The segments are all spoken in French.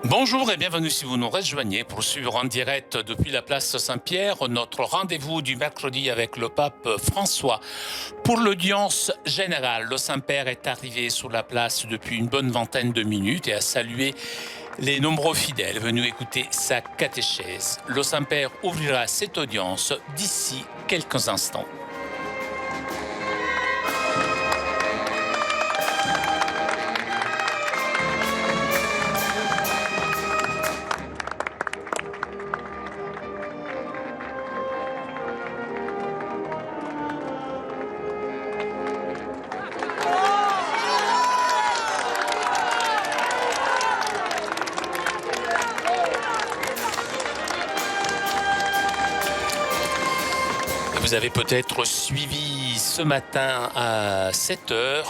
Bonjour et bienvenue si vous nous rejoignez pour suivre en direct depuis la place Saint-Pierre notre rendez-vous du mercredi avec le pape François. Pour l'audience générale, le Saint-Père est arrivé sur la place depuis une bonne vingtaine de minutes et a salué les nombreux fidèles venus écouter sa catéchèse. Le Saint-Père ouvrira cette audience d'ici quelques instants. Vous avez peut-être suivi ce matin à 7h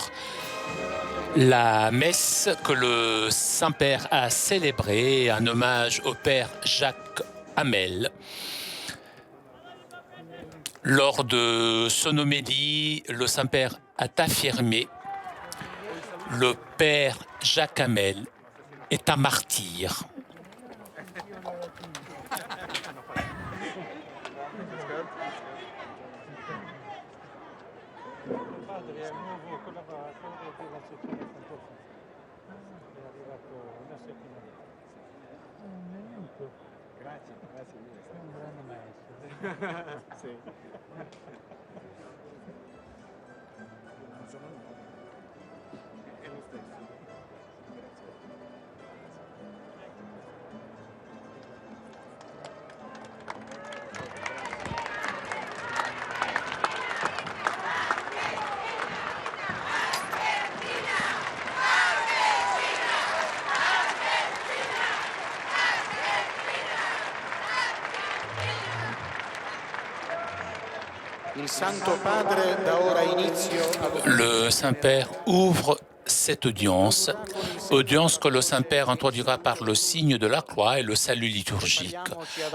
la messe que le Saint-Père a célébrée en hommage au Père Jacques Hamel. Lors de son homélie, le Saint-Père a affirmé « Le Père Jacques Hamel est un martyr ». Le Saint-Père ouvre cette audience que le Saint-Père introduira par le signe de la croix et le salut liturgique.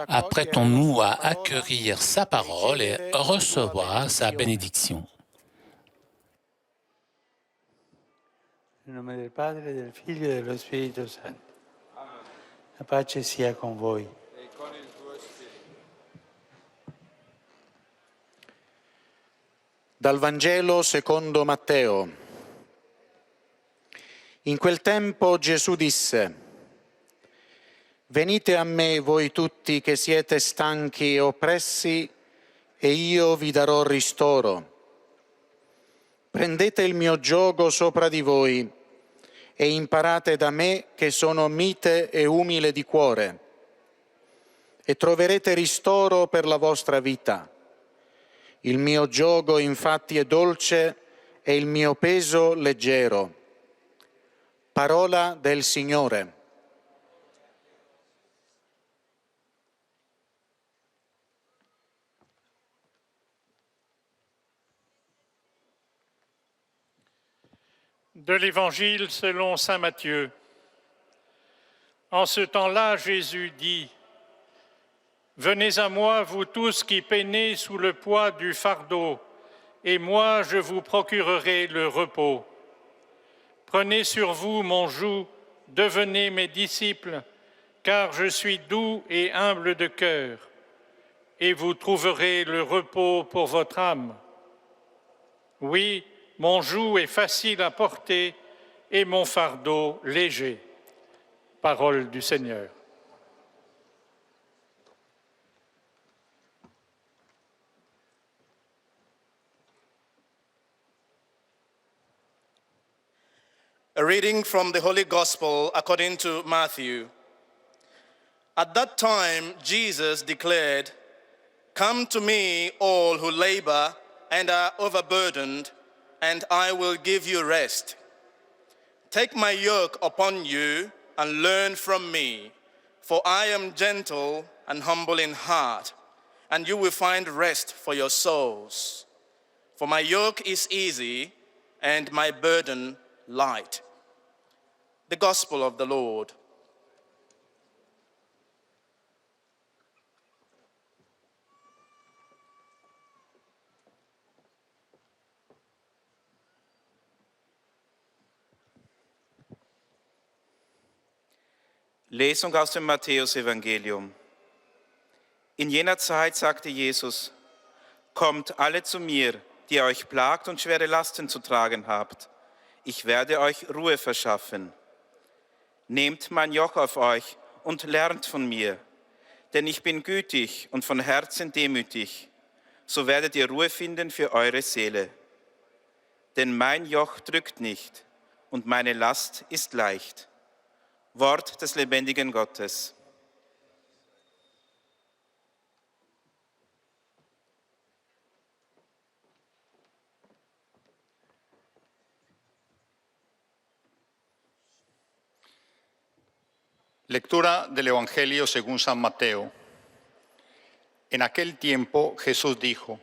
Apprêtons-nous à accueillir sa parole et recevoir sa bénédiction. Nel nome del Padre, del Figlio e dello Spirito Santo. La pace sia con voi. Dal Vangelo secondo Matteo. In quel tempo Gesù disse: Venite a me voi tutti che siete stanchi e oppressi, e io vi darò ristoro. Prendete il mio giogo sopra di voi e imparate da me che sono mite e umile di cuore, e troverete ristoro per la vostra vita. Il mio giogo infatti è dolce e il mio peso leggero. Parola del Signore. De l'Évangile selon saint Matthieu. En ce temps-là, Jésus dit: Venez à moi, vous tous qui peinez sous le poids du fardeau, et moi je vous procurerai le repos. Prenez sur vous mon joug, devenez mes disciples, car je suis doux et humble de cœur, et vous trouverez le repos pour votre âme. Oui, mon joug est facile à porter et mon fardeau léger. Parole du Seigneur. A reading from the Holy Gospel according to Matthew. At that time, Jesus declared, Come to me, all who labor and are overburdened, and I will give you rest. Take my yoke upon you and learn from me, for I am gentle and humble in heart, and you will find rest for your souls. For my yoke is easy and my burden light. The Gospel of the Lord. Lesung aus dem Matthäusevangelium. In jener Zeit sagte Jesus: Kommt alle zu mir, die ihr euch plagt und schwere Lasten zu tragen habt. Ich werde euch Ruhe verschaffen. Nehmt mein Joch auf euch und lernt von mir, denn ich bin gütig und von Herzen demütig. So werdet ihr Ruhe finden für eure Seele. Denn mein Joch drückt nicht und meine Last ist leicht. Wort des lebendigen Gottes. Lectura del Evangelio según San Mateo. En aquel tiempo Jesús dijo: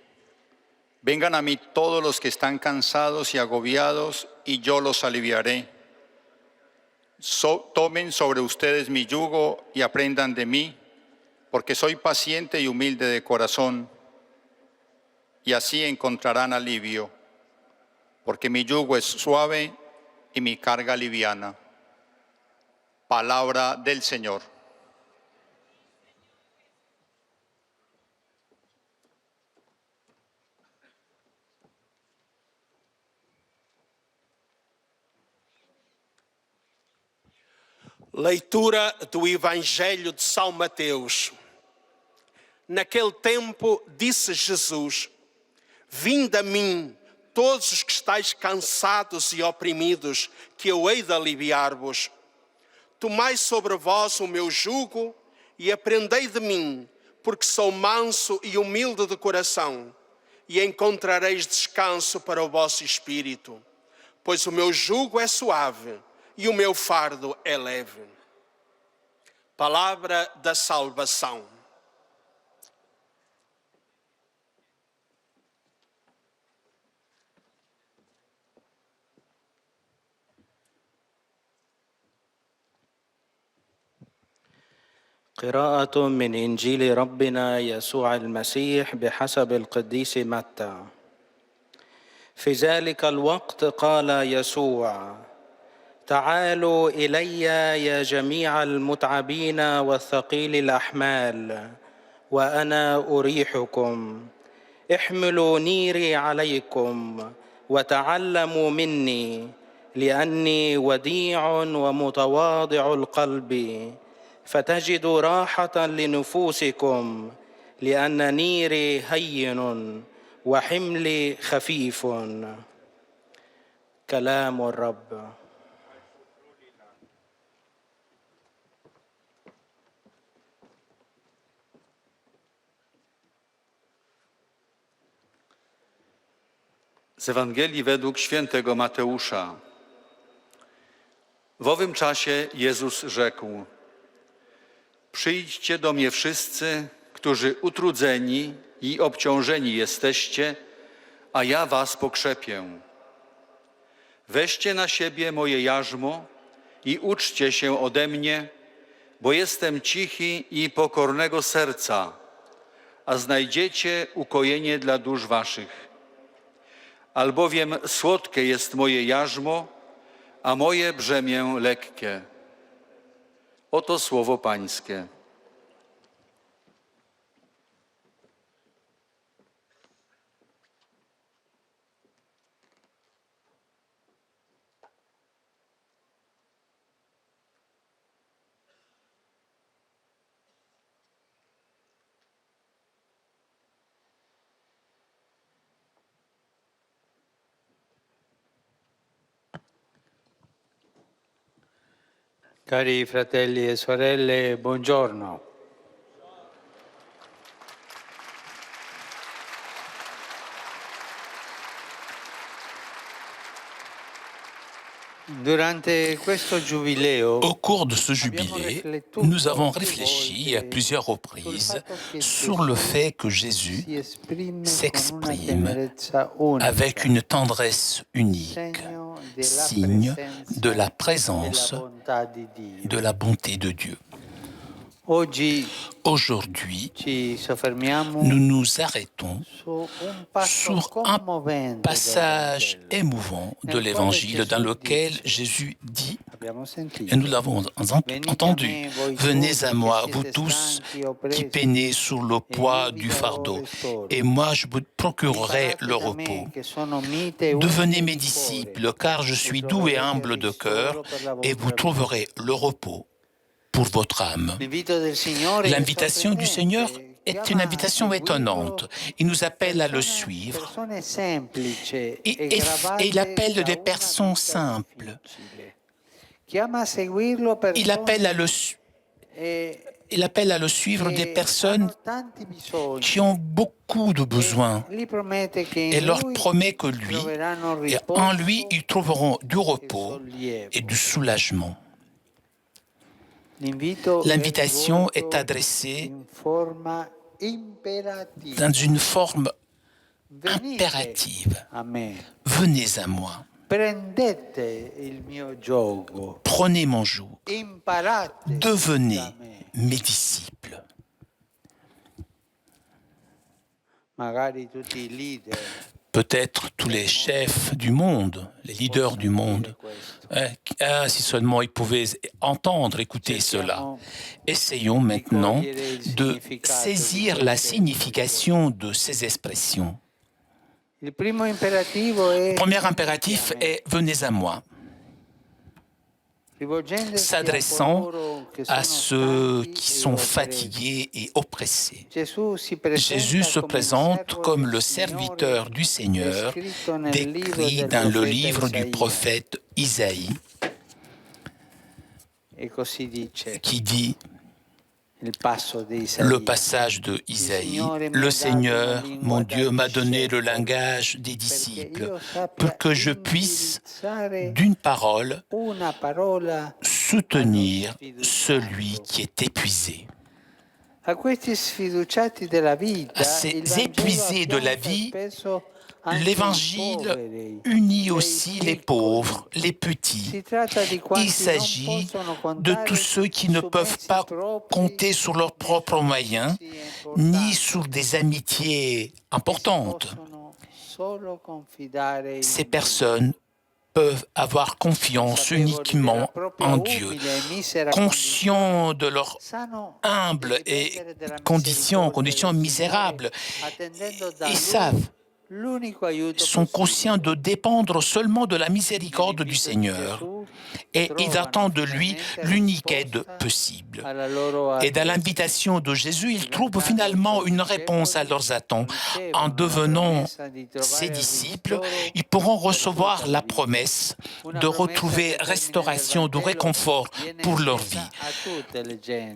Vengan a mí todos los que están cansados y agobiados, y yo los aliviaré. Tomen sobre ustedes mi yugo y aprendan de mí, porque soy paciente y humilde de corazón, y así encontrarán alivio, porque mi yugo es suave y mi carga liviana. Palabra del Señor. Leitura do Evangelho de São Mateus. Naquele tempo disse Jesus: Vinde a mim, todos os que estáis cansados e oprimidos, que eu hei de aliviar-vos. Tomai sobre vós o meu jugo e aprendei de mim, porque sou manso e humilde de coração, e encontrareis descanso para o vosso espírito. Pois o meu jugo é suave e o meu fardo é leve. Palavra da salvação. قراءة من إنجيل ربنا يسوع المسيح بحسب القديس متى. في ذلك الوقت قال يسوع: تعالوا إلي يا جميع المتعبين والثقيل الأحمال وأنا أريحكم. احملوا نيري عليكم وتعلموا مني، لأني وديع ومتواضع القلب، فتجدوا راحة لنفوسكم، لأن نيري هين وحملي خفيف. كلام الرب. Z Ewangelii według świętego Mateusza. W owym czasie Jezus rzekł: Przyjdźcie do mnie wszyscy, którzy utrudzeni i obciążeni jesteście, a ja was pokrzepię. Weźcie na siebie moje jarzmo i uczcie się ode mnie, bo jestem cichy i pokornego serca, a znajdziecie ukojenie dla dusz waszych. Albowiem słodkie jest moje jarzmo, a moje brzemię lekkie. Oto słowo Pańskie. Cari fratelli e sorelle, buongiorno. Durante questo giubileo, Au cours de ce jubilé, nous avons réfléchi à plusieurs reprises sur le fait que Jésus s'exprime avec une tendresse unique, signe de la présence de la bonté de Dieu. Aujourd'hui, nous nous arrêtons sur un passage émouvant de l'Évangile dans lequel Jésus dit Et nous l'avons entendu. Venez à moi, vous tous qui peinez sous le poids du fardeau, et moi je vous procurerai le repos. Devenez mes disciples, car je suis doux et humble de cœur, et vous trouverez le repos pour votre âme. L'invitation du Seigneur est une invitation étonnante. Il nous appelle à le suivre. Et il appelle des personnes simples. Il appelle à le suivre des personnes qui ont beaucoup de besoins et leur promet que lui, et en lui, ils trouveront du repos et du soulagement. L'invitation est adressée dans une forme impérative. Venez à moi. Prenez mon joug. Devenez mes disciples. Peut-être tous les chefs du monde, les leaders du monde, si seulement ils pouvaient entendre, écouter cela. Essayons maintenant de saisir la signification de ces expressions. Le premier impératif est « venez à moi ». S'adressant à ceux qui sont fatigués et oppressés. Jésus se présente comme le serviteur du Seigneur, décrit dans le livre du prophète Isaïe, qui dit le passage de Isaïe, « Le Seigneur, mon Dieu, m'a donné le langage des disciples pour que je puisse, d'une parole, soutenir celui qui est épuisé. » À ces épuisés de la vie, l'Évangile unit aussi les pauvres, les petits. Il s'agit de tous ceux qui ne peuvent pas compter sur leurs propres moyens, ni sur des amitiés importantes. Ces personnes peuvent avoir confiance uniquement en Dieu, conscients de leur humble et conditions misérables. Ils savent, sont conscients de dépendre seulement de la miséricorde du Seigneur et ils attendent de lui l'unique aide possible. Et dans l'invitation de Jésus, ils trouvent finalement une réponse à leurs attentes. En devenant ses disciples, ils pourront recevoir la promesse de retrouver restauration, de réconfort pour leur vie.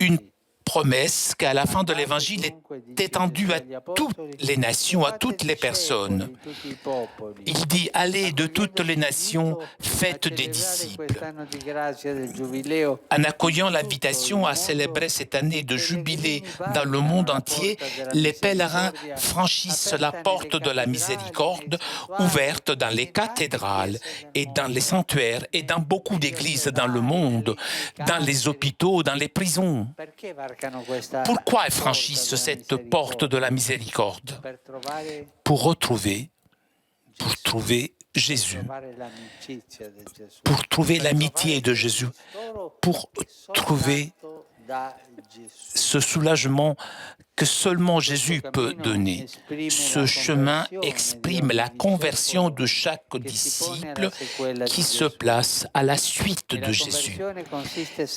Une promesse qu'à la fin de l'Évangile est étendue à toutes les nations, à toutes les personnes. Il dit « Allez de toutes les nations, faites des disciples ». En accueillant l'invitation à célébrer cette année de jubilé dans le monde entier, les pèlerins franchissent la porte de la miséricorde ouverte dans les cathédrales et dans les sanctuaires et dans beaucoup d'églises dans le monde, dans les hôpitaux, dans les prisons. Pourquoi ils franchissent cette porte de la miséricorde? Pour trouver Jésus, pour trouver l'amitié de Jésus, pour trouver ce soulagement que seulement Jésus peut donner. Ce chemin exprime la conversion de chaque disciple qui se place à la suite de Jésus.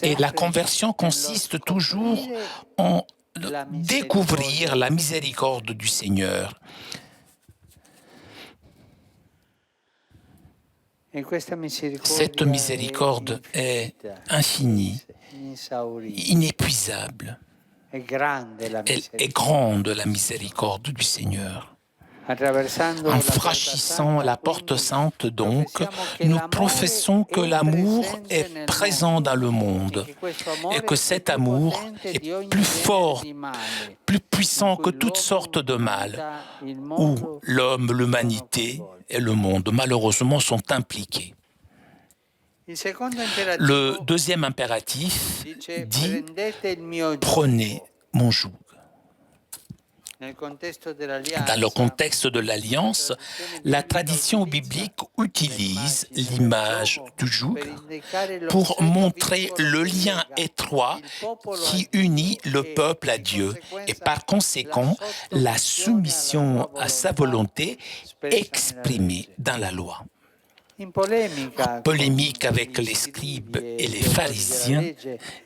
Et la conversion consiste toujours en découvrir la miséricorde du Seigneur. Cette miséricorde est infinie, inépuisable. Elle est grande, la miséricorde du Seigneur. En franchissant la porte sainte, donc, nous professons que l'amour est présent dans le monde et que cet amour est plus fort, plus puissant que toutes sortes de mal, où l'homme, l'humanité et le monde, malheureusement, sont impliqués. Le deuxième impératif dit « Prenez mon joug ». Dans le contexte de l'Alliance, la tradition biblique utilise l'image du joug pour montrer le lien étroit qui unit le peuple à Dieu et par conséquent la soumission à sa volonté exprimée dans la loi. En polémique avec les scribes et les pharisiens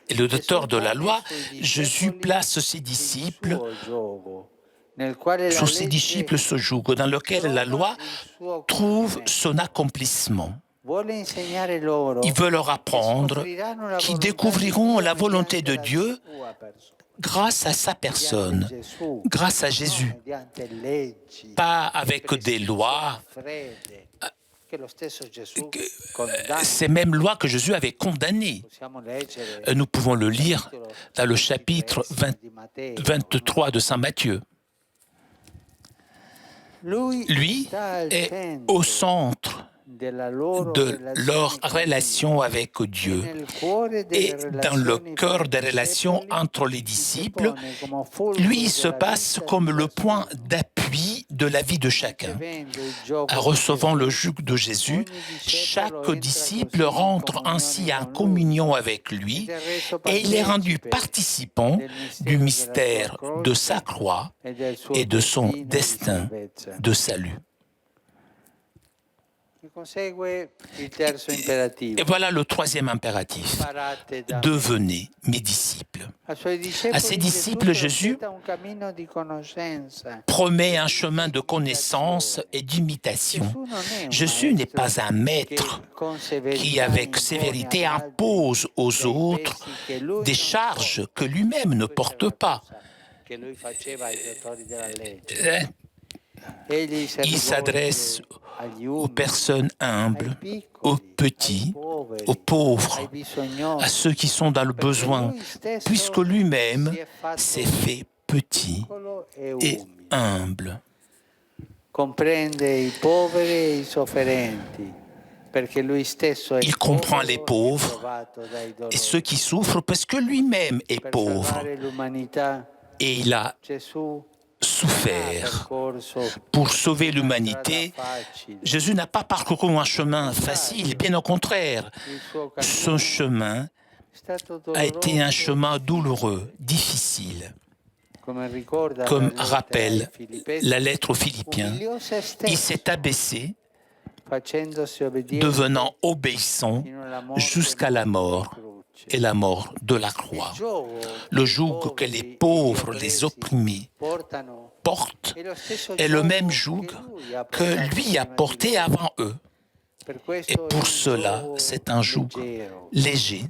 et le docteur de la loi, Jésus place ses disciples ce joug dans lequel la loi trouve son accomplissement. Il veut leur apprendre qu'ils découvriront la volonté de Dieu grâce à sa personne, grâce à Jésus, pas avec des lois, ces mêmes lois que Jésus avait condamnées. Nous pouvons le lire dans le chapitre 23 de Saint Matthieu. Lui est au centre de leur relation avec Dieu et dans le cœur des relations entre les disciples, lui se passe comme le point d'appui de la vie de chacun. En recevant le joug de Jésus, chaque disciple rentre ainsi en communion avec lui et il est rendu participant du mystère de sa croix et de son destin de salut. Et voilà le troisième impératif. Devenez mes disciples. À ses disciples, Jésus promet un chemin de connaissance et d'imitation. Jésus n'est pas un maître qui, avec sévérité, impose aux autres des charges que lui-même ne porte pas. Il s'adresse aux personnes humbles, aux petits, aux pauvres, à ceux qui sont dans le besoin, puisque lui-même s'est fait petit et humble. Il comprend les pauvres et ceux qui souffrent parce que lui-même est pauvre. Et il a souffert pour sauver l'humanité. Jésus n'a pas parcouru un chemin facile, bien au contraire. Son chemin a été un chemin douloureux, difficile. Comme rappelle la lettre aux Philippiens, il s'est abaissé, devenant obéissant jusqu'à la mort et la mort de la croix. Le joug que les pauvres, les opprimés portent est le même joug que lui a porté avant eux. Et pour cela, c'est un joug léger.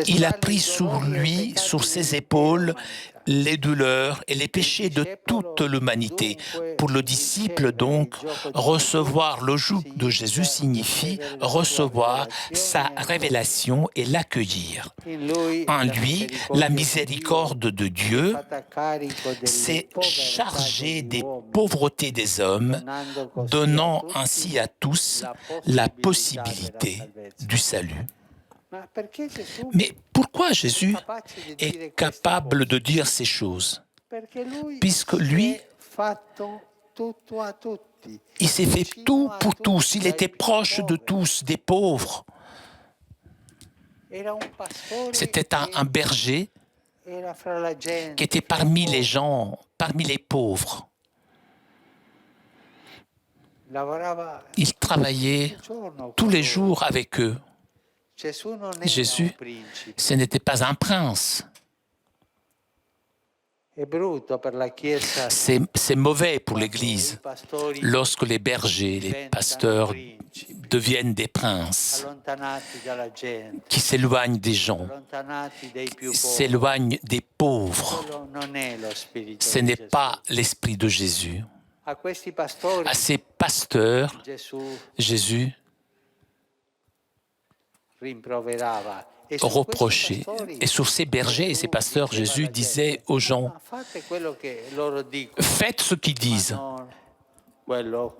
Il a pris sur lui, sur ses épaules, les douleurs et les péchés de toute l'humanité. Pour le disciple, donc, recevoir le joug de Jésus signifie recevoir sa révélation et l'accueillir. En lui, la miséricorde de Dieu s'est chargée des pauvretés des hommes, donnant ainsi à tous la possibilité du salut. Mais pourquoi Jésus est capable de dire ces choses? Puisque lui, il s'est fait tout pour tous, il était proche de tous, des pauvres. C'était un berger qui était parmi les gens, parmi les pauvres. Il travaillait tous les jours avec eux. Jésus, ce n'était pas un prince. C'est mauvais pour l'Église lorsque les bergers, les pasteurs deviennent des princes qui s'éloignent des gens, s'éloignent des pauvres. Ce n'est pas l'esprit de Jésus. À ces pasteurs, Jésus reprochait. Et sur ces bergers et ces pasteurs, Jésus disait aux gens, faites ce qu'ils disent,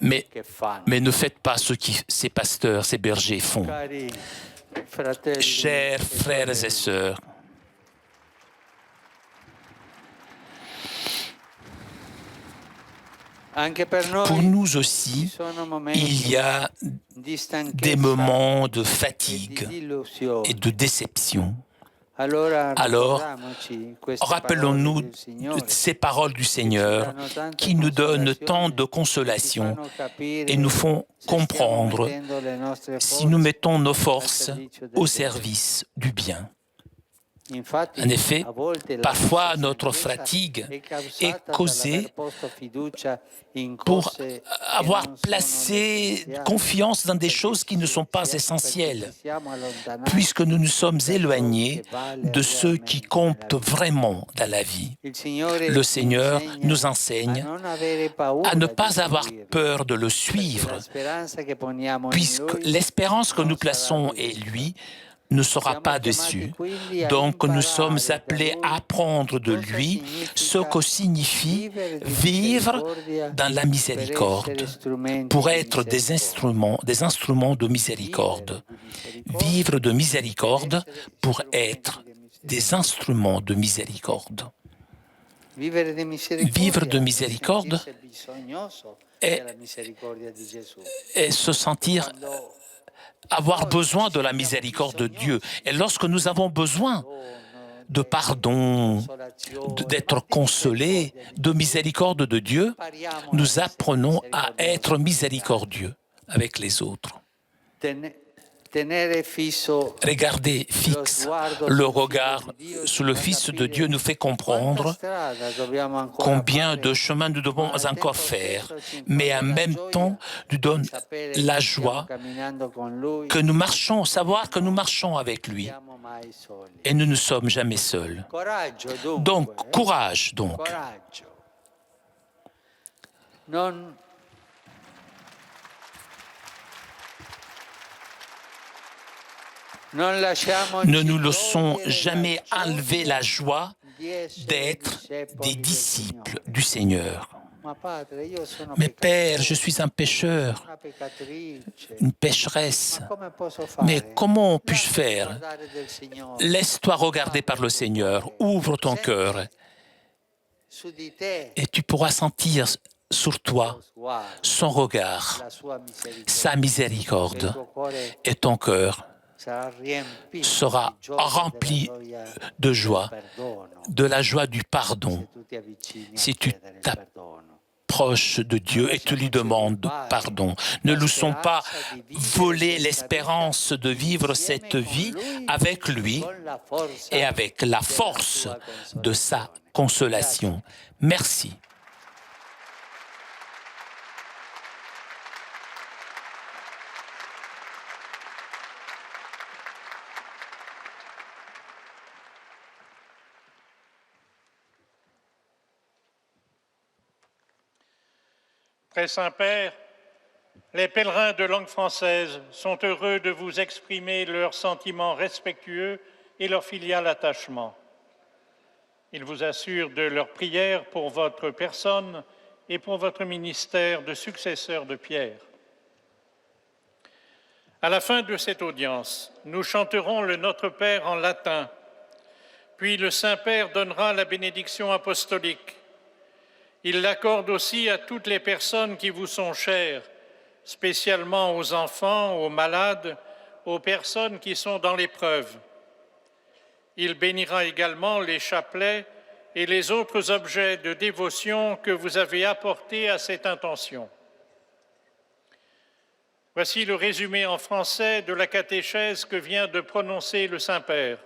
mais ne faites pas ce que ces pasteurs, ces bergers font. Chers frères et sœurs, Pour nous aussi, il y a des moments de fatigue et de déception. Alors, rappelons-nous ces paroles du Seigneur qui nous donnent tant de consolation et nous font comprendre si nous mettons nos forces au service du bien. En effet, parfois notre fatigue est causée pour avoir placé confiance dans des choses qui ne sont pas essentielles, puisque nous nous sommes éloignés de ceux qui comptent vraiment dans la vie. Le Seigneur nous enseigne à ne pas avoir peur de le suivre, puisque l'espérance que nous plaçons en lui ne sera pas déçu. Donc nous sommes appelés à apprendre de lui ce que signifie vivre dans la miséricorde, pour être des instruments de miséricorde. Vivre de miséricorde pour être des instruments de miséricorde. Vivre de miséricorde est se sentir avoir besoin de la miséricorde de Dieu. Et lorsque nous avons besoin de pardon, d'être consolés, de miséricorde de Dieu, nous apprenons à être miséricordieux avec les autres. Regarder fixe le regard sur le Fils de Dieu nous fait comprendre combien de chemin nous devons encore faire, mais en même temps nous donne la joie que nous marchons, savoir que nous marchons avec lui et nous ne sommes jamais seuls. Donc, courage donc. Ne nous laissons jamais enlever la joie d'être des disciples du Seigneur. Mais Père, je suis un pécheur, une pécheresse. Mais comment puis-je faire? Laisse-toi regarder par le Seigneur, ouvre ton cœur et tu pourras sentir sur toi son regard, sa miséricorde et ton cœur sera rempli de joie, de la joie du pardon, si tu t'approches de Dieu et tu lui demandes pardon. Ne laissons pas voler l'espérance de vivre cette vie avec lui et avec la force de sa consolation. Merci. Très Saint-Père, les pèlerins de langue française sont heureux de vous exprimer leurs sentiments respectueux et leur filial attachement. Ils vous assurent de leur prière pour votre personne et pour votre ministère de successeur de Pierre. À la fin de cette audience, nous chanterons le Notre Père en latin, puis le Saint-Père donnera la bénédiction apostolique. Il l'accorde aussi à toutes les personnes qui vous sont chères, spécialement aux enfants, aux malades, aux personnes qui sont dans l'épreuve. Il bénira également les chapelets et les autres objets de dévotion que vous avez apportés à cette intention. Voici le résumé en français de la catéchèse que vient de prononcer le Saint-Père.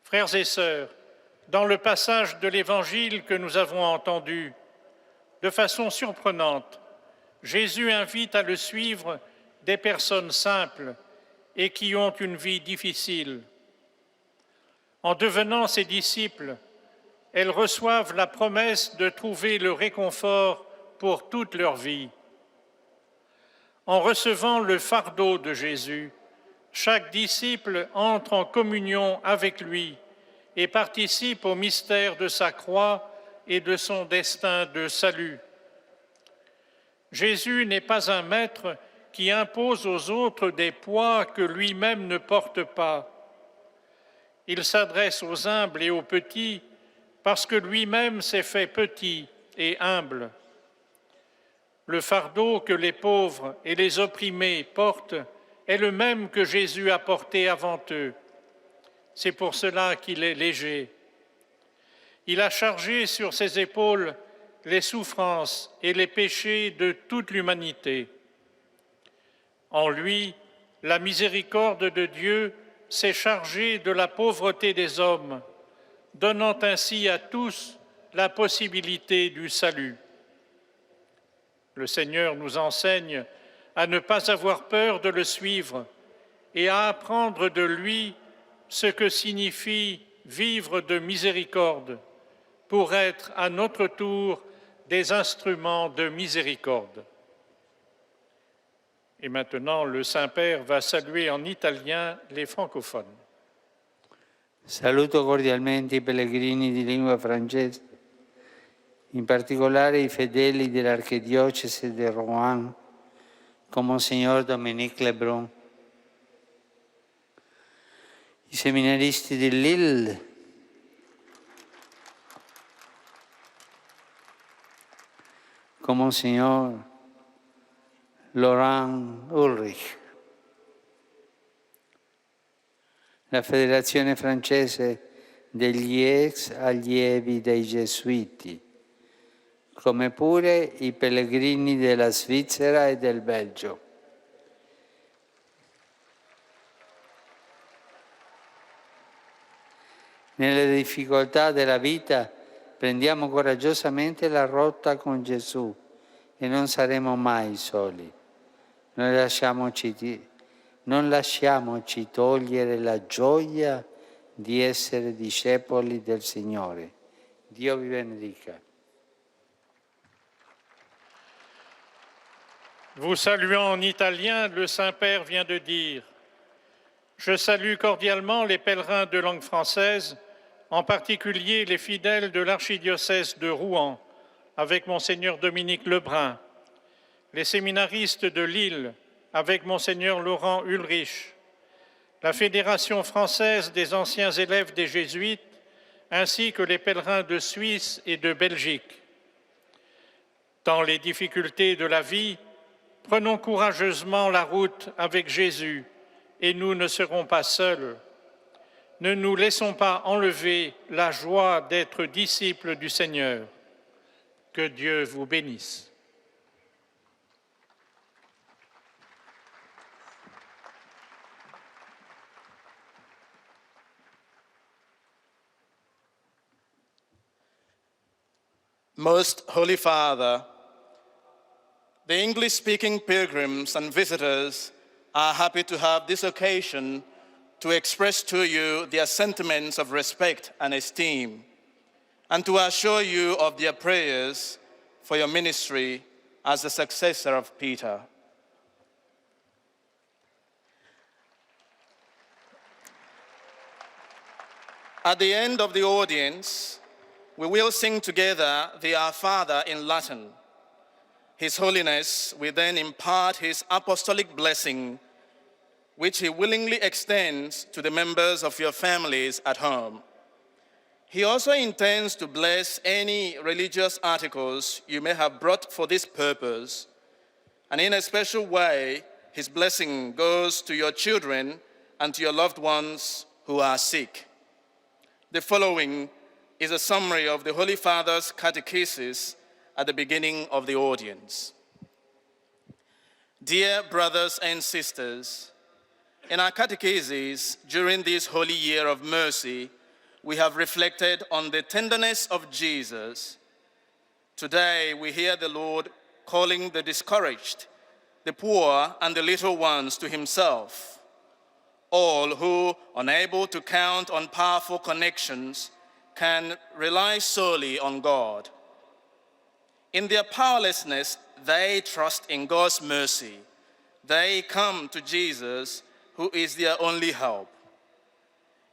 Frères et sœurs, dans le passage de l'Évangile que nous avons entendu, de façon surprenante, Jésus invite à le suivre des personnes simples et qui ont une vie difficile. En devenant ses disciples, elles reçoivent la promesse de trouver le réconfort pour toute leur vie. En recevant le fardeau de Jésus, chaque disciple entre en communion avec lui et participe au mystère de sa croix et de son destin de salut. Jésus n'est pas un maître qui impose aux autres des poids que lui-même ne porte pas. Il s'adresse aux humbles et aux petits parce que lui-même s'est fait petit et humble. Le fardeau que les pauvres et les opprimés portent est le même que Jésus a porté avant eux. C'est pour cela qu'il est léger. Il a chargé sur ses épaules les souffrances et les péchés de toute l'humanité. En lui, la miséricorde de Dieu s'est chargée de la pauvreté des hommes, donnant ainsi à tous la possibilité du salut. Le Seigneur nous enseigne à ne pas avoir peur de le suivre et à apprendre de lui ce que signifie vivre de miséricorde pour être à notre tour des instruments de miséricorde. Et maintenant, le Saint-Père va saluer en italien les francophones. Saluto cordialmente i pellegrini di lingua francese, in particolare i fedeli dell'Archidiocesi di Rouen, con Monsignor Dominique Lebrun, i seminaristi di Lille, con Monsignor Laurent Ulrich, la Federazione francese degli ex allievi dei Gesuiti, come pure i pellegrini della Svizzera e del Belgio. Nelle difficoltà della vita prendiamo coraggiosamente la rotta con Gesù e non saremo mai soli. Non lasciamoci togliere la gioia di essere discepoli del Signore. Dio vi benedica. Vous saluant en italien, le Saint-Père vient de dire « Je salue cordialement les pèlerins de langue française, en particulier les fidèles de l'archidiocèse de Rouen, avec Monseigneur Dominique Lebrun, les séminaristes de Lille, avec Monseigneur Laurent Ulrich, la Fédération française des anciens élèves des Jésuites, ainsi que les pèlerins de Suisse et de Belgique. Dans les difficultés de la vie, prenons courageusement la route avec Jésus et nous ne serons pas seuls. Ne nous laissons pas enlever la joie d'être disciples du Seigneur. Que Dieu vous bénisse. Most Holy Father, the English-speaking pilgrims and visitors are happy to have this occasion to express to you their sentiments of respect and esteem, and to assure you of their prayers for your ministry as the successor of Peter. At the end of the audience, we will sing together the Our Father in Latin. His Holiness will then impart his apostolic blessing, which he willingly extends to the members of your families at home. He also intends to bless any religious articles you may have brought for this purpose, and in a special way, his blessing goes to your children and to your loved ones who are sick. The following is a summary of the Holy Father's catechesis at the beginning of the audience. Dear brothers and sisters, in our catechesis during this holy year of mercy, we have reflected on the tenderness of Jesus. Today, we hear the Lord calling the discouraged, the poor, and the little ones to himself, all who, unable to count on powerful connections, can rely solely on God. In their powerlessness, they trust in God's mercy. They come to Jesus, who is their only help.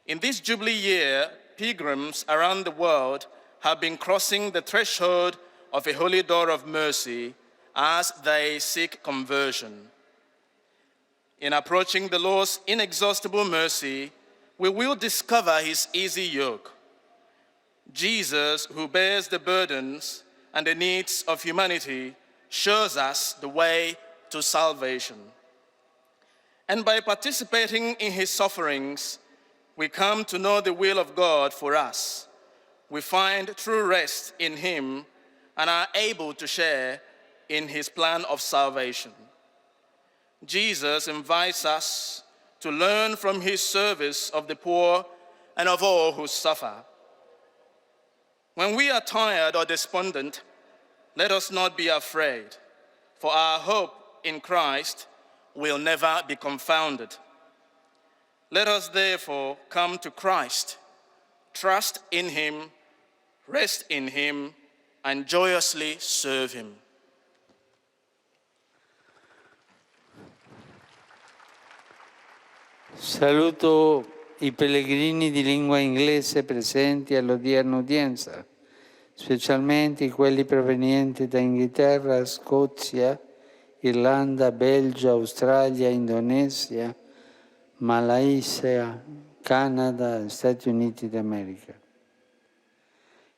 In this Jubilee year, pilgrims around the world have been crossing the threshold of a holy door of mercy as they seek conversion. In approaching the Lord's inexhaustible mercy, we will discover his easy yoke. Jesus, who bears the burdens, and the needs of humanity shows us the way to salvation. And by participating in his sufferings, we come to know the will of God for us. We find true rest in him and are able to share in his plan of salvation. Jesus invites us to learn from his service of the poor and of all who suffer. When we are tired or despondent, let us not be afraid, for our hope in Christ will never be confounded. Let us therefore come to Christ, trust in him, rest in him, and joyously serve him. Saluto i pellegrini di lingua inglese presenti all'odierna udienza, specialmente quelli provenienti da Inghilterra, Scozia, Irlanda, Belgio, Australia, Indonesia, Malaysia, Canada e Stati Uniti d'America.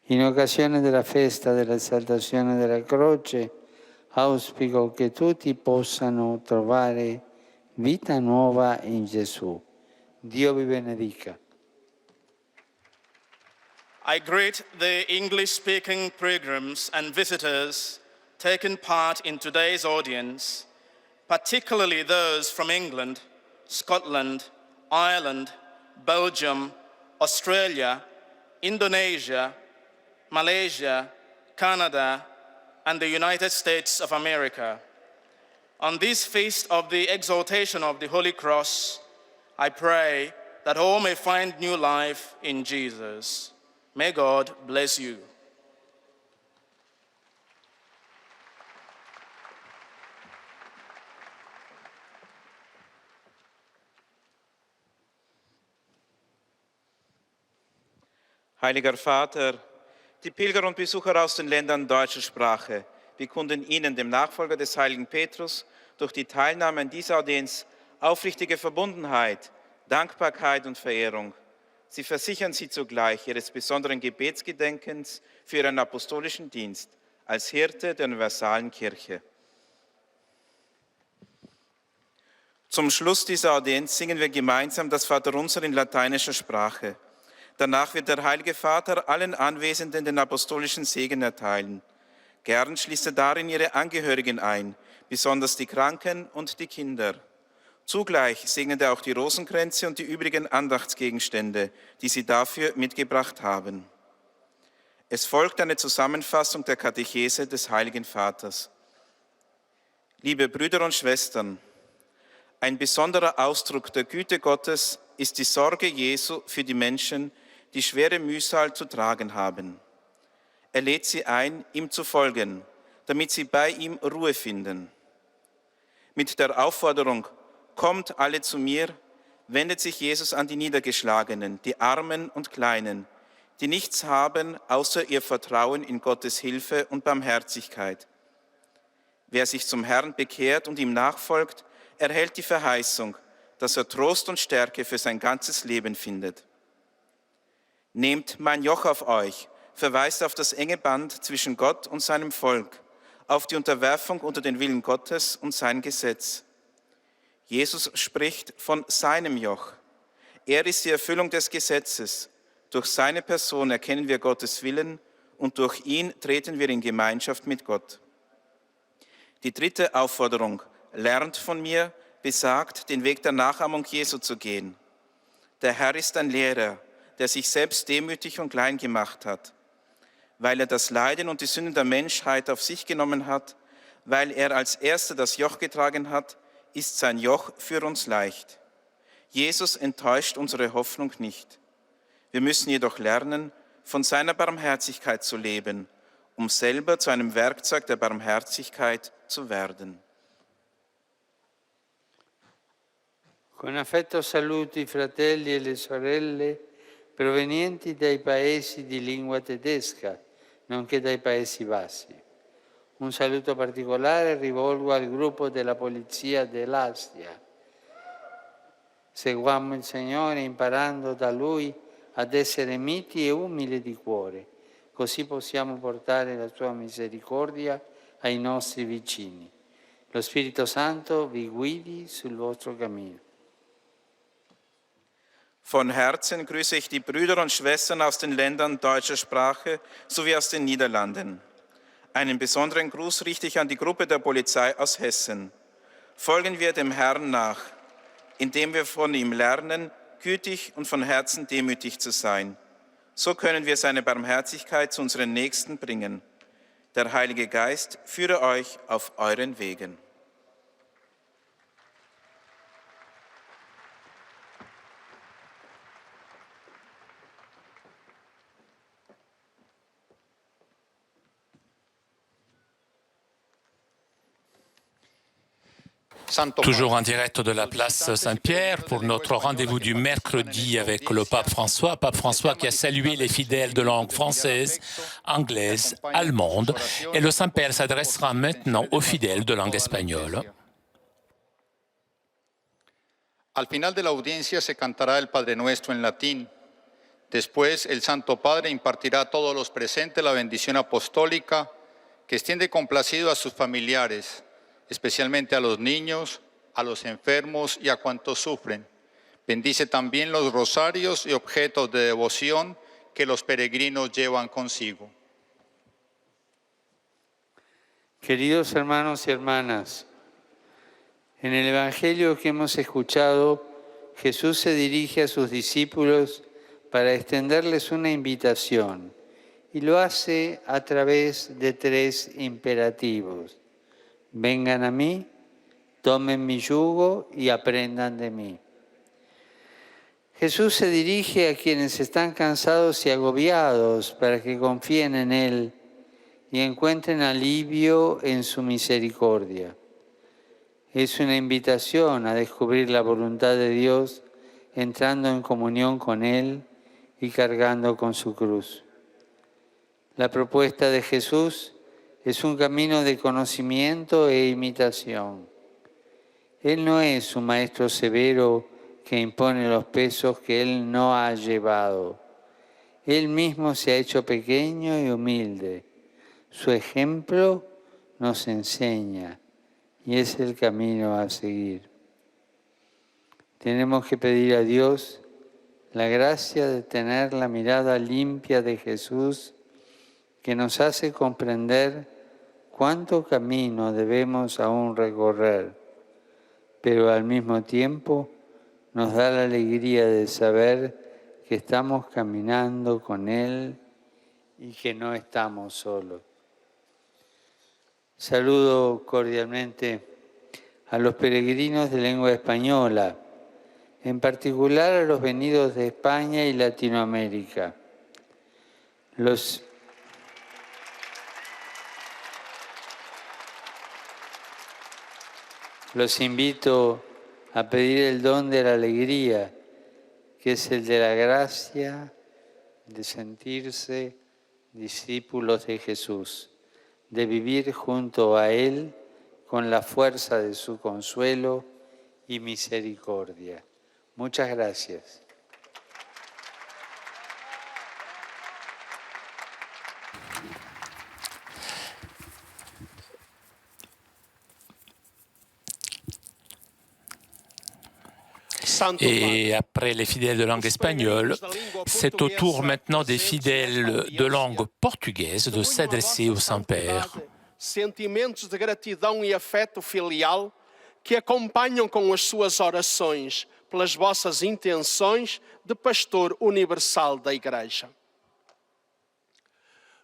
In occasione della festa dell'esaltazione della croce, auspico che tutti possano trovare vita nuova in Gesù. Dio vi benedica. I greet the English-speaking pilgrims and visitors taking part in today's audience, particularly those from England, Scotland, Ireland, Belgium, Australia, Indonesia, Malaysia, Canada, and the United States of America. On this feast of the exaltation of the Holy Cross, I pray that all may find new life in Jesus. May God bless you. Heiliger Vater, die Pilger und Besucher aus den Ländern deutscher Sprache bekunden Ihnen, dem Nachfolger des heiligen Petrus, durch die Teilnahme an dieser Audienz aufrichtige Verbundenheit, Dankbarkeit und Verehrung. Sie versichern Sie zugleich Ihres besonderen Gebetsgedenkens für Ihren apostolischen Dienst als Hirte der universalen Kirche. Zum Schluss dieser Audienz singen wir gemeinsam das Vaterunser in lateinischer Sprache. Danach wird der Heilige Vater allen Anwesenden den apostolischen Segen erteilen. Gern schließt er darin ihre Angehörigen ein, besonders die Kranken und die Kinder. Zugleich segnet er auch die Rosenkränze und die übrigen Andachtsgegenstände, die sie dafür mitgebracht haben. Es folgt eine Zusammenfassung der Katechese des Heiligen Vaters. Liebe Brüder und Schwestern, ein besonderer Ausdruck der Güte Gottes ist die Sorge Jesu für die Menschen, die schwere Mühsal zu tragen haben. Er lädt sie ein, ihm zu folgen, damit sie bei ihm Ruhe finden. Mit der Aufforderung, kommt alle zu mir, wendet sich Jesus an die Niedergeschlagenen, die Armen und Kleinen, die nichts haben, außer ihr Vertrauen in Gottes Hilfe und Barmherzigkeit. Wer sich zum Herrn bekehrt und ihm nachfolgt, erhält die Verheißung, dass er Trost und Stärke für sein ganzes Leben findet. Nehmt mein Joch auf euch, verweist auf das enge Band zwischen Gott und seinem Volk, auf die Unterwerfung unter den Willen Gottes und sein Gesetz. Jesus spricht von seinem Joch. Er ist die Erfüllung des Gesetzes. Durch seine Person erkennen wir Gottes Willen und durch ihn treten wir in Gemeinschaft mit Gott. Die dritte Aufforderung, lernt von mir, besagt, den Weg der Nachahmung Jesu zu gehen. Der Herr ist ein Lehrer, der sich selbst demütig und klein gemacht hat. Weil er das Leiden und die Sünden der Menschheit auf sich genommen hat, weil er als Erster das Joch getragen hat, ist sein Joch für uns leicht. Jesus enttäuscht unsere Hoffnung nicht. Wir müssen jedoch lernen, von seiner Barmherzigkeit zu leben, um selber zu einem Werkzeug der Barmherzigkeit zu werden. Con affetto saluto i fratelli e le sorelle provenienti dai paesi di lingua tedesca, nonché dai Paesi Bassi. Un saluto particolare rivolgo al gruppo della Polizia dell'Asia. Seguiamo il Signore imparando da Lui ad essere miti e umili di cuore, così possiamo portare la sua misericordia ai nostri vicini. Lo Spirito Santo vi guidi sul vostro cammino. Von Herzen grüße ich die Brüder und Schwestern aus den Ländern deutscher Sprache sowie aus den Niederlanden. Einen besonderen Gruß richte ich an die Gruppe der Polizei aus Hessen. Folgen wir dem Herrn nach, indem wir von ihm lernen, gütig und von Herzen demütig zu sein. So können wir seine Barmherzigkeit zu unseren Nächsten bringen. Der Heilige Geist führe euch auf euren Wegen. Toujours en direct de la place Saint-Pierre pour notre rendez-vous du mercredi avec le pape François. Pape François qui a salué les fidèles de langue française, anglaise, allemande. Et le Saint-Père s'adressera maintenant aux fidèles de langue espagnole. Al final de la audiencia se cantará el Padre Nuestro en latín. Después el Santo Padre impartirá a todos los presentes la bendición apostólica que extiende complacido a sus familiares, especialmente a los niños, a los enfermos y a cuantos sufren. Bendice también los rosarios y objetos de devoción que los peregrinos llevan consigo. Queridos hermanos y hermanas, en el Evangelio que hemos escuchado, Jesús se dirige a sus discípulos para extenderles una invitación y lo hace a través de 3 imperativos. Vengan a mí, tomen mi yugo y aprendan de mí. Jesús se dirige a quienes están cansados y agobiados para que confíen en Él y encuentren alivio en su misericordia. Es una invitación a descubrir la voluntad de Dios entrando en comunión con Él y cargando con su cruz. La propuesta de Jesús es un camino de conocimiento e imitación. Él no es un maestro severo que impone los pesos que Él no ha llevado. Él mismo se ha hecho pequeño y humilde. Su ejemplo nos enseña y es el camino a seguir. Tenemos que pedir a Dios la gracia de tener la mirada limpia de Jesús que nos hace comprender cuánto camino debemos aún recorrer, pero al mismo tiempo nos da la alegría de saber que estamos caminando con Él y que no estamos solos. Saludo cordialmente a los peregrinos de lengua española, en particular a los venidos de España y Latinoamérica. Los invito a pedir el don de la alegría, que es el de la gracia de sentirse discípulos de Jesús, de vivir junto a Él con la fuerza de su consuelo y misericordia. Muchas gracias. Et après les fidèles de langue espagnole, c'est au tour maintenant des fidèles de langue portugaise de s'adresser au Saint-Père. Sentimentos de gratidão e afeto filial que acompanham com as suas orações pelas vossas intenções de pastor universal da Igreja.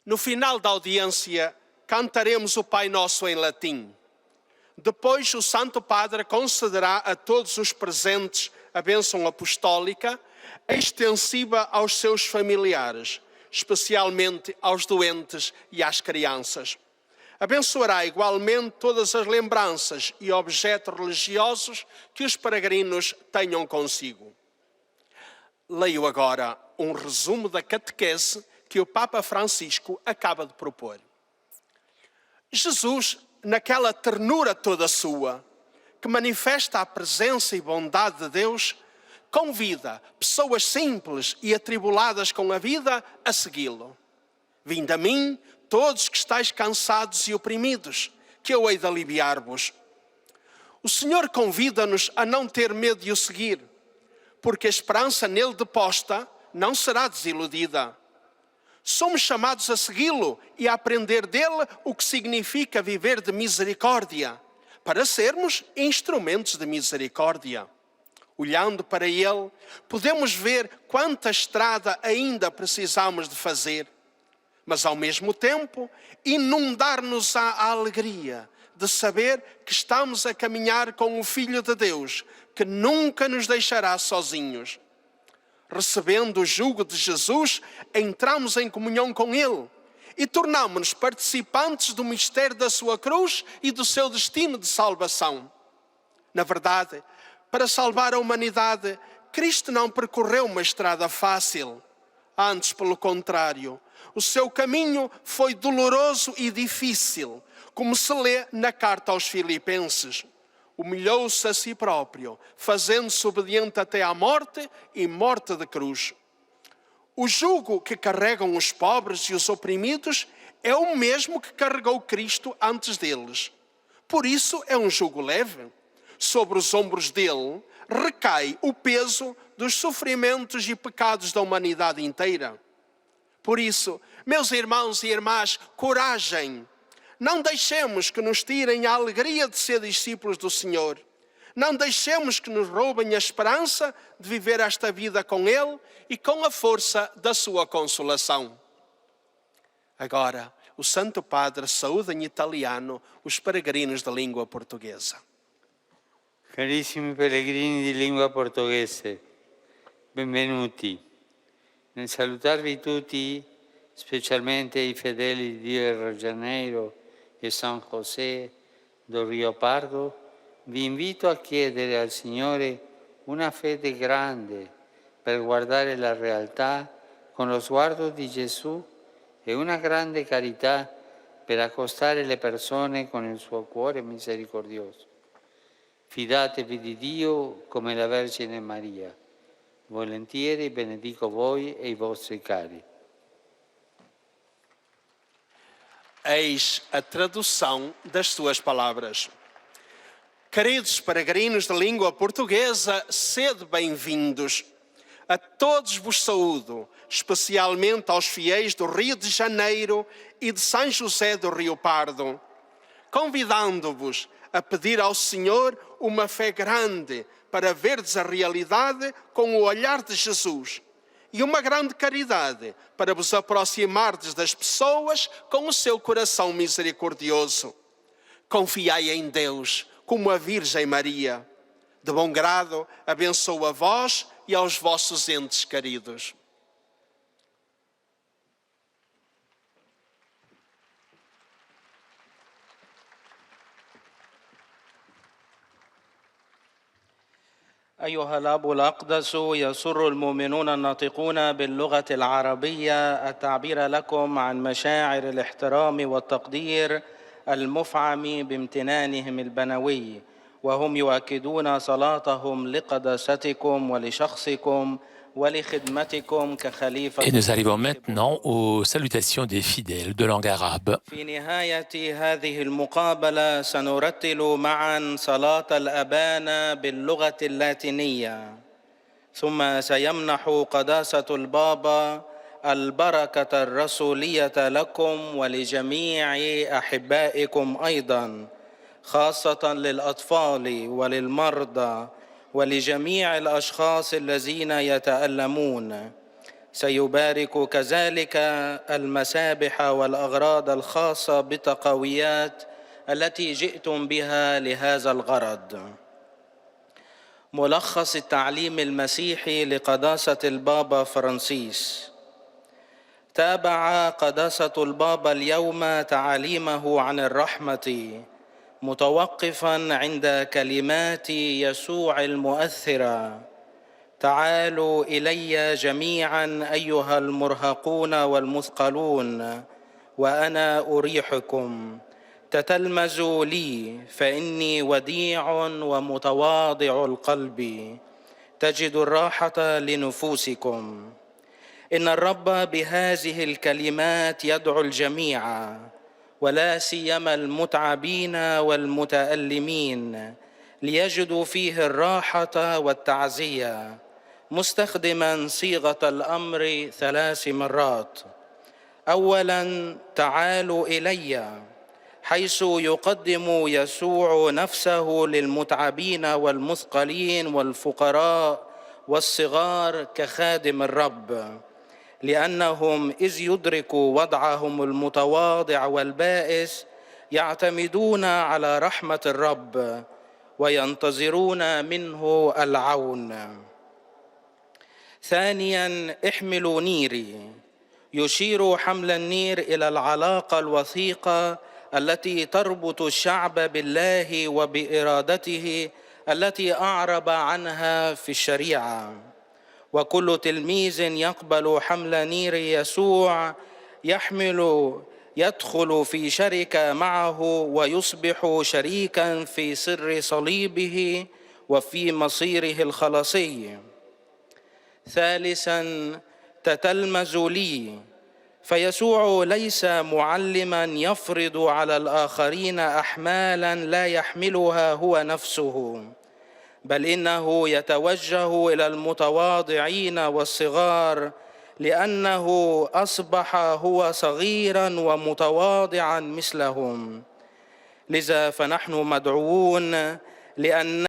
No final da audiência, cantaremos o Pai Nosso em latim. Depois, o Santo Padre concederá a todos os presentes a bênção apostólica, extensiva aos seus familiares, especialmente aos doentes e às crianças. Abençoará igualmente todas as lembranças e objetos religiosos que os peregrinos tenham consigo. Leio agora um resumo da catequese que o Papa Francisco acaba de propor. Jesus, naquela ternura toda sua, que manifesta a presença e bondade de Deus, convida pessoas simples e atribuladas com a vida a segui-lo. Vinde a mim, todos que estáis cansados e oprimidos, que eu hei de aliviar-vos. O Senhor convida-nos a não ter medo de o seguir, porque a esperança nele deposta não será desiludida. Somos chamados a segui-lo e a aprender dele o que significa viver de misericórdia, para sermos instrumentos de misericórdia. Olhando para ele, podemos ver quanta estrada ainda precisamos de fazer, mas ao mesmo tempo inundar-nos a alegria de saber que estamos a caminhar com o Filho de Deus, que nunca nos deixará sozinhos. Recebendo o jugo de Jesus, entramos em comunhão com Ele e tornamos-nos participantes do mistério da sua cruz e do seu destino de salvação. Na verdade, para salvar a humanidade, Cristo não percorreu uma estrada fácil. Antes, pelo contrário, o seu caminho foi doloroso e difícil, como se lê na carta aos Filipenses. Humilhou-se a si próprio, fazendo-se obediente até à morte e morte de cruz. O jugo que carregam os pobres e os oprimidos é o mesmo que carregou Cristo antes deles. Por isso é um jugo leve. Sobre os ombros dele recai o peso dos sofrimentos e pecados da humanidade inteira. Por isso, meus irmãos e irmãs, coragem! Não deixemos que nos tirem a alegria de ser discípulos do Senhor. Não deixemos que nos roubem a esperança de viver esta vida com Ele e com a força da sua consolação. Agora, o Santo Padre saúda em italiano os peregrinos da língua portuguesa. Carissimi pellegrini di lingua portoghese, benvenuti. Nel salutarvi tutti, specialmente i fedeli di Rio de Janeiro e San José do Rio Pardo, vi invito a chiedere al Signore una fede grande per guardare la realtà con lo sguardo di Gesù e una grande carità per accostare le persone con il suo cuore misericordioso. Fidatevi di Dio come la Vergine Maria. Volentieri benedico voi e i vostri cari. Eis a tradução das suas palavras. Queridos peregrinos da língua portuguesa, sede bem-vindos. A todos vos saúdo, especialmente aos fiéis do Rio de Janeiro e de São José do Rio Pardo, convidando-vos a pedir ao Senhor uma fé grande para verdes a realidade com o olhar de Jesus e uma grande caridade para vos aproximardes das pessoas com o seu coração misericordioso. Confiai em Deus como a Virgem Maria. De bom grado, abençoo a vós e aos vossos entes queridos. أيها الأب الأقدس، يسر المؤمنون الناطقون باللغة العربية التعبير لكم عن مشاعر الاحترام والتقدير المفعم بامتنانهم البنوي، وهم يؤكدون صلاتهم لقداستكم ولشخصكم ولخدمتكم كخليفة. Et nous arrivons maintenant aux salutations des fidèles de langue arabe. في نهاية هذه المقابلة سنرتل معا صلاة الأبانا باللغة اللاتينية، ثم سيمنح قداسة البابا البركة الرسولية لكم ولجميع أحبائكم أيضا، خاصة للأطفال وللمرضى ولجميع الأشخاص الذين يتألمون. سيبارك كذلك المسابح والأغراض الخاصة بالتقويات التي جئتم بها لهذا الغرض. ملخص التعليم المسيحي لقداسة البابا فرانسيس. تابع قداسة البابا اليوم تعاليمه عن الرحمة، متوقفا عند كلمات يسوع المؤثرة: تعالوا إلي جميعا أيها المرهقون والمثقلون وأنا أريحكم. تتلمذوا لي فإني وديع ومتواضع القلب، تجدوا الراحة لنفوسكم. إن الرب بهذه الكلمات يدعو الجميع ولا سيما المتعبين والمتألمين ليجدوا فيه الراحة والتعزية، مستخدما صيغة الأمر 3 مرات. أولا تعالوا إلي، حيث يقدم يسوع نفسه للمتعبين والمثقلين والفقراء والصغار كخادم الرب، لأنهم إذ يدركوا وضعهم المتواضع والبائس يعتمدون على رحمة الرب وينتظرون منه العون. ثانيا احملوا نيري، يشير حمل النير إلى العلاقة الوثيقة التي تربط الشعب بالله وبإرادته التي أعرب عنها في الشريعة. وكل تلميذ يقبل حمل نير يسوع يدخل في شركة معه ويصبح شريكا في سر صليبه وفي مصيره الخلاصي. ثالثا تتلمذ لي، فيسوع ليس معلما يفرض على الآخرين أحمالا لا يحملها هو نفسه، بل إنه يتوجه إلى المتواضعين والصغار، لأنه أصبح هو صغيرا ومتواضعا مثلهم. لذا فنحن مدعوون لأن